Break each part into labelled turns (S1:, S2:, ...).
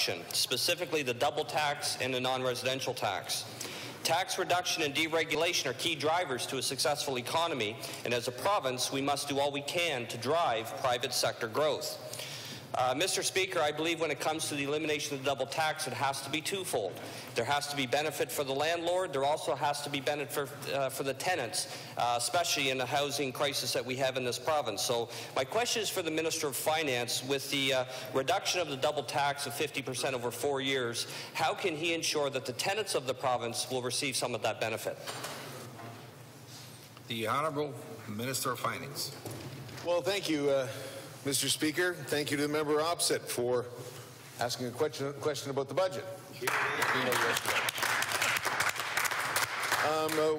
S1: reduction, specifically the double tax and the non-residential tax. Tax reduction and deregulation are key drivers to a successful economy, and as a province, we must do all we can to drive private sector growth. Mr. Speaker, I believe when it comes to the elimination of the double tax, it has to be twofold. There has to be benefit for the landlord. There also has to be benefit for the tenants, especially in the housing crisis that we have in this province. So my question is for the Minister of Finance. With the reduction of the double tax of 50% over 4 years, how can he ensure that the tenants of the province will receive some of that benefit?
S2: The Honourable Minister of Finance.
S3: Well, thank you, Mr. Speaker. Thank you to the member opposite for asking a question about the budget.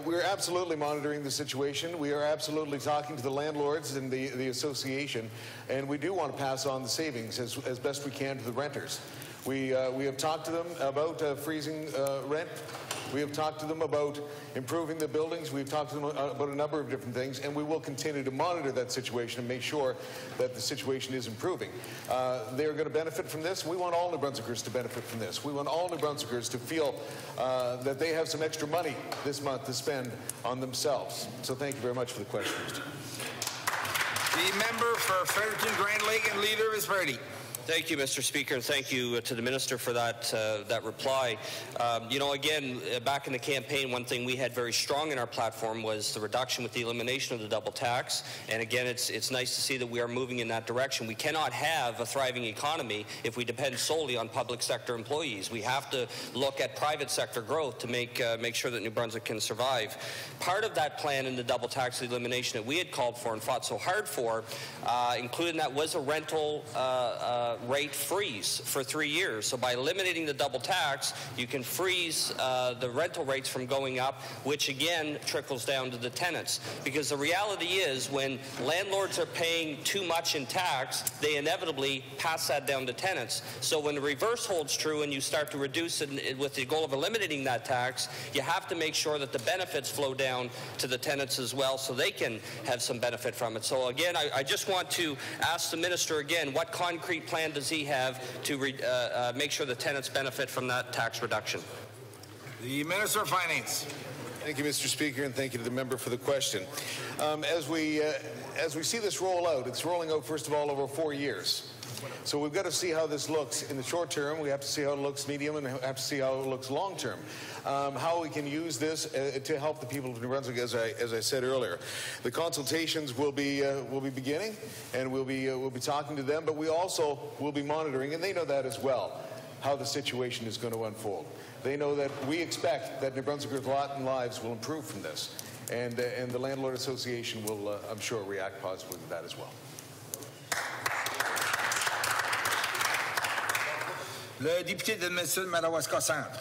S3: We're absolutely monitoring the situation. We are absolutely talking to the landlords and the association, and we do want to pass on the savings as best we can to the renters. We have talked to them about freezing rent. We have talked to them about improving the buildings. We've talked to them about a number of different things, and we will continue to monitor that situation and make sure that the situation is improving. They are going to benefit from this. We want all New Brunswickers to benefit from this. We want all New Brunswickers to feel that they have some extra money this month to spend on themselves. So thank you very much for the question, Mr.
S2: The member for Fredericton, Grand Lake, and leader of his party.
S1: Thank you, Mr. Speaker, and thank you to the Minister for that reply. You know, again, back in the campaign, one thing we had very strong in our platform was the reduction with the elimination of the double tax. And again, it's nice to see that we are moving in that direction. We cannot have a thriving economy if we depend solely on public sector employees. We have to look at private sector growth to make sure that New Brunswick can survive. Part of that plan in the double tax elimination that we had called for and fought so hard for, including that, was a rental rate freeze for 3 years. So by eliminating the double tax, you can freeze the rental rates from going up, which again trickles down to the tenants. Because the reality is, when landlords are paying too much in tax, they inevitably pass that down to tenants. So when the reverse holds true and you start to reduce it with the goal of eliminating that tax, you have to make sure that the benefits flow down to the tenants as well, so they can have some benefit from it. So again, I just want to ask the Minister again, what concrete plan does he have to make sure the tenants benefit from that tax reduction?
S2: The Minister of Finance.
S3: Thank you, Mr. Speaker, and thank you to the member for the question. As we see this roll out, it's rolling out, first of all, over 4 years. So we've got to see how this looks in the short term. We have to see how it looks medium, and have to see how it looks long term. How we can use this to help the people of New Brunswick, as I said earlier. The consultations will be beginning, and we'll be talking to them. But we also will be monitoring, and they know that as well, how the situation is going to unfold. They know that we expect that New Brunswickers' lot and lives will improve from this, and the Landlord Association will, I'm sure, react positively to that as well.
S2: Le député de Madawaska Centre.